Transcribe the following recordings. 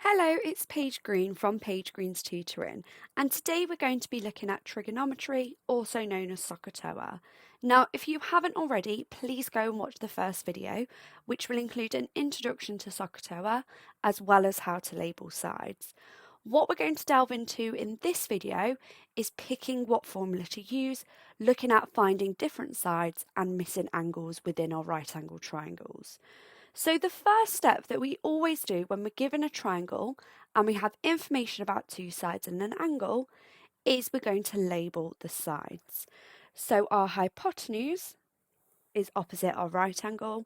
Hello, it's Paige Green from Paige Green's Tutoring, and today we're going to be looking at trigonometry, also known as SOHCAHTOA. Now, if you haven't already, please go and watch the first video, which will include an introduction to SOHCAHTOA, as well as how to label sides. What we're going to delve into in this video is picking what formula to use, looking at finding different sides and missing angles within our right angle triangles. So the first step that we always do when we're given a triangle and we have information about two sides and an angle is we're going to label the sides. So our hypotenuse is opposite our right angle,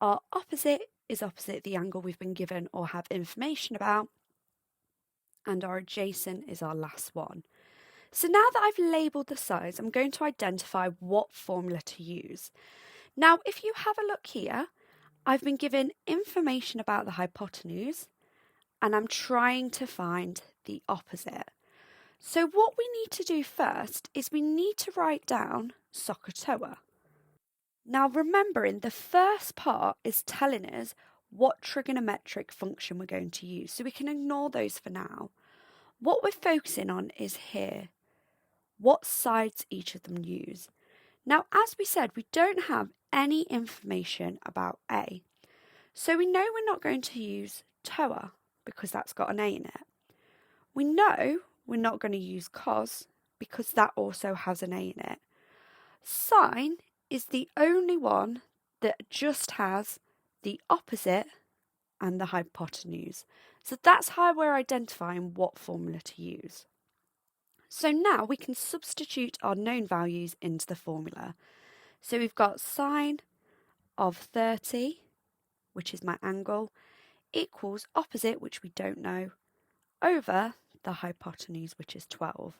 our opposite is opposite the angle we've been given or have information about, and our adjacent is our last one. So now that I've labelled the sides, I'm going to identify what formula to use. Now, if you have a look here, I've been given information about the hypotenuse and I'm trying to find the opposite. So what we need to do first is we need to write down SOHCAHTOA. Now remembering the first part is telling us what trigonometric function we're going to use, so we can ignore those for now. What we're focusing on is here, what sides each of them use. Now, as we said, we don't have any information about A. So we know we're not going to use TOA because that's got an A in it. We know we're not going to use cos because that also has an A in it. Sine is the only one that just has the opposite and the hypotenuse. So that's how we're identifying what formula to use. So now we can substitute our known values into the formula. So we've got sine of 30, which is my angle, equals opposite, which we don't know, over the hypotenuse, which is 12.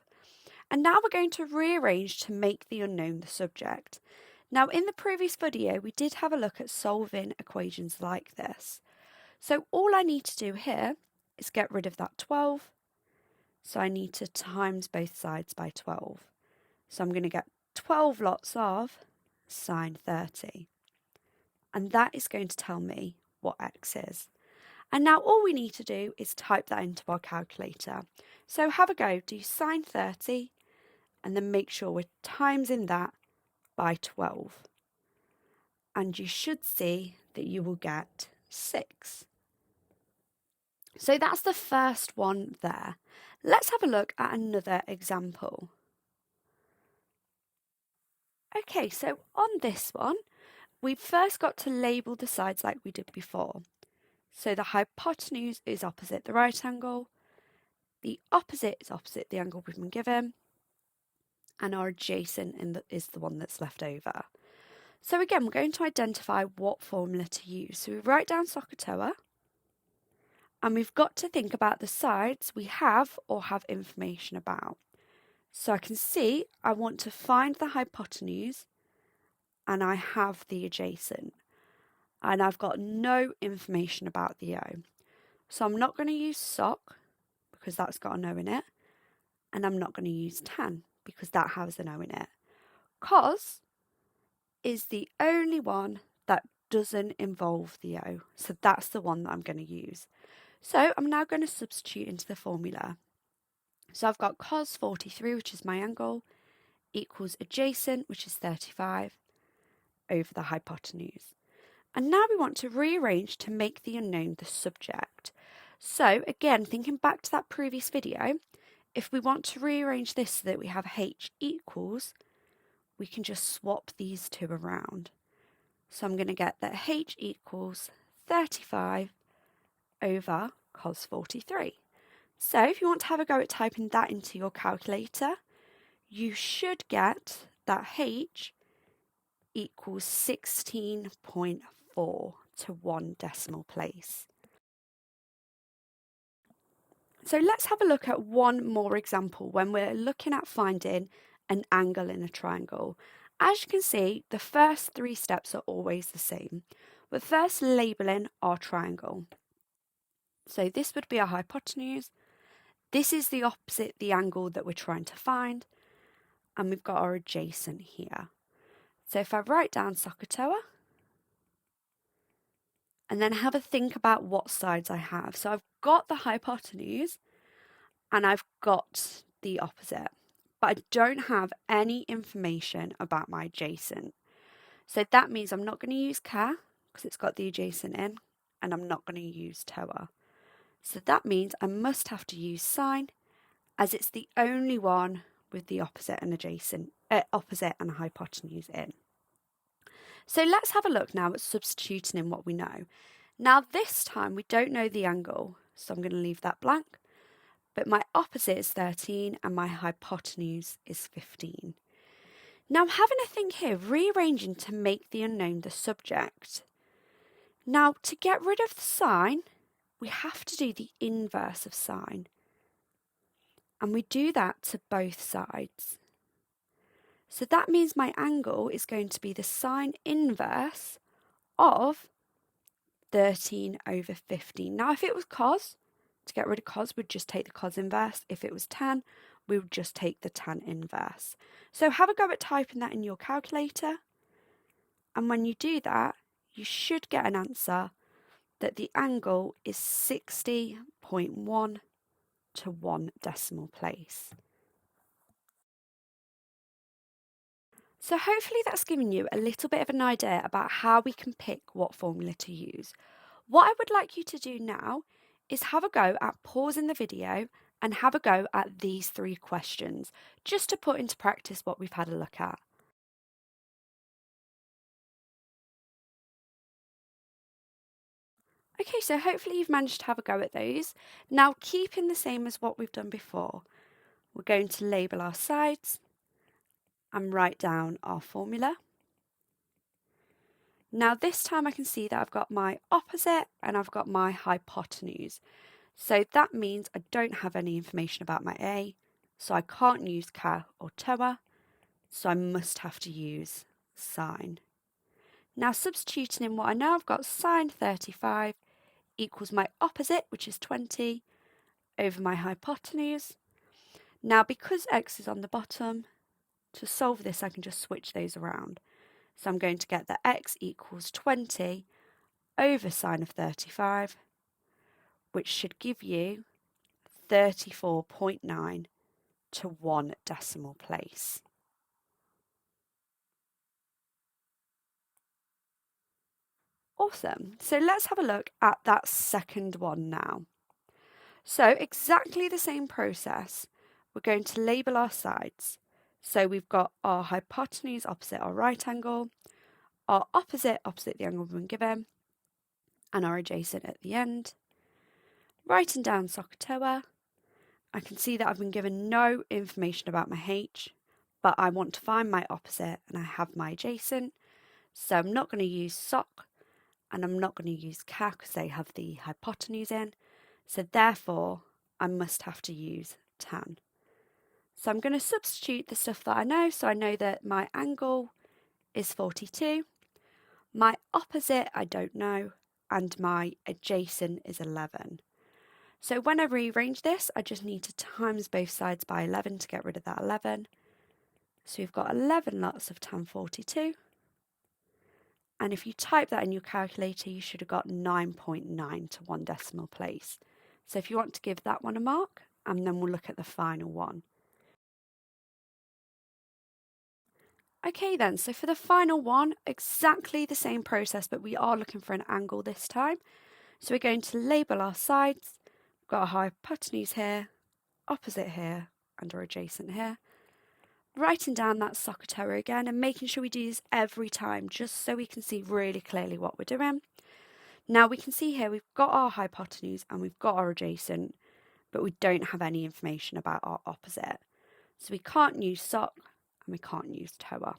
And now we're going to rearrange to make the unknown the subject. Now, in the previous video, we did have a look at solving equations like this. So all I need to do here is get rid of that 12. So I need to times both sides by 12. So I'm going to get 12 lots of sine 30. And that is going to tell me what x is. And now all we need to do is type that into our calculator. So have a go, do sine 30, and then make sure we're timesing that by 12. And you should see that you will get 6. So that's the first one there. Let's have a look at another example. Okay, so on this one, we've first got to label the sides like we did before. So the hypotenuse is opposite the right angle, the opposite is opposite the angle we've been given, and our adjacent is the one that's left over. So again, we're going to identify what formula to use. So we write down SOHCAHTOA, and we've got to think about the sides we have or have information about. So I can see I want to find the hypotenuse and I have the adjacent. And I've got no information about the O. So I'm not going to use SOC because that's got an O in it. And I'm not going to use tan because that has an O in it. Cos is the only one that doesn't involve the O. So that's the one that I'm going to use. So I'm now going to substitute into the formula. So I've got cos 43, which is my angle, equals adjacent, which is 35, over the hypotenuse. And now we want to rearrange to make the unknown the subject. So again, thinking back to that previous video, if we want to rearrange this so that we have h equals, we can just swap these two around. So I'm going to get that h equals 35 over cos 43. So if you want to have a go at typing that into your calculator, you should get that h equals 16.4 to 1 decimal place. So let's have a look at one more example when we're looking at finding an angle in a triangle. As you can see, the first 3 steps are always the same. We're first labelling our triangle. So this would be our hypotenuse. This is the opposite, the angle that we're trying to find. And we've got our adjacent here. So if I write down SOHCAHTOA, and then have a think about what sides I have. So I've got the hypotenuse and I've got the opposite, but I don't have any information about my adjacent. So that means I'm not going to use ka because it's got the adjacent in, and I'm not going to use toa. So that means I must have to use sine, as it's the only one with the opposite and adjacent, opposite and hypotenuse in. So let's have a look now at substituting in what we know. Now this time we don't know the angle, so I'm going to leave that blank. But my opposite is 13 and my hypotenuse is 15. Now I'm having a think here, rearranging to make the unknown the subject. Now to get rid of the sine, we have to do the inverse of sine. And we do that to both sides. So that means my angle is going to be the sine inverse of 13 over 15. Now if it was cos, to get rid of cos, we'd just take the cos inverse. If it was tan, we would just take the tan inverse. So have a go at typing that in your calculator. And when you do that, you should get an answer that the angle is 60.1 to 1 decimal place. So hopefully that's given you a little bit of an idea about how we can pick what formula to use. What I would like you to do now is have a go at pausing the video and have a go at these 3 questions, just to put into practice what we've had a look at. Okay, so hopefully you've managed to have a go at those. Now keeping the same as what we've done before, we're going to label our sides and write down our formula. Now this time I can see that I've got my opposite and I've got my hypotenuse. So that means I don't have any information about my A, so I can't use ka or toa, so I must have to use sine. Now substituting in what I know, I've got sine 35 equals my opposite, which is 20, over my hypotenuse. Now because x is on the bottom, to solve this I can just switch those around. So I'm going to get that x equals 20 over sine of 35, which should give you 34.9 to 1 decimal place. Awesome. So let's have a look at that second one now. So exactly the same process. We're going to label our sides. So we've got our hypotenuse opposite our right angle, our opposite the angle we've been given, and our adjacent at the end. Writing down SOHCAHTOA, I can see that I've been given no information about my H, but I want to find my opposite and I have my adjacent. So I'm not going to use SOH and I'm not going to use ka because they have the hypotenuse in. So therefore, I must have to use tan. So I'm going to substitute the stuff that I know. So I know that my angle is 42. My opposite, I don't know. And my adjacent is 11. So when I rearrange this, I just need to times both sides by 11 to get rid of that 11. So we've got 11 lots of tan 42. And if you type that in your calculator, you should have got 9.9 to 1 decimal place. So if you want to give that one a mark, and then we'll look at the final one. Okay then, so for the final one, exactly the same process, but we are looking for an angle this time. So we're going to label our sides. We've got a hypotenuse here, opposite here, and our adjacent here. Writing down that SOHCAHTOA again and making sure we do this every time just so we can see really clearly what we're doing. Now we can see here we've got our hypotenuse and we've got our adjacent, but we don't have any information about our opposite. So we can't use SOH and we can't use toa.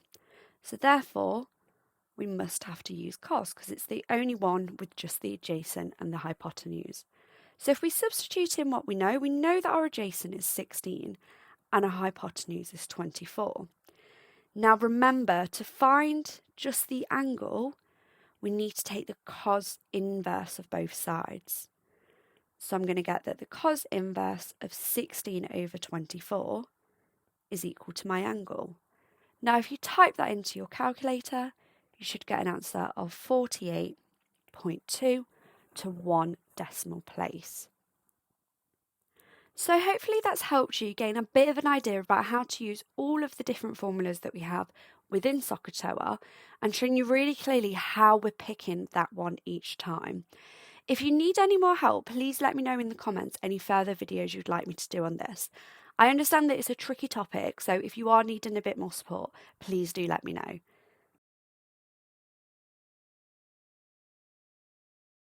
So therefore, we must have to use cos because it's the only one with just the adjacent and the hypotenuse. So if we substitute in what we know that our adjacent is 16 and our hypotenuse is 24. Now remember, to find just the angle, we need to take the cos inverse of both sides. So I'm going to get that the cos inverse of 16 over 24 is equal to my angle. Now if you type that into your calculator, you should get an answer of 48 0.2 to 1 decimal place. So hopefully that's helped you gain a bit of an idea about how to use all of the different formulas that we have within SOHCAHTOA and showing you really clearly how we're picking that one each time. If you need any more help, please let me know in the comments any further videos you'd like me to do on this. I understand that it's a tricky topic, so if you are needing a bit more support, please do let me know.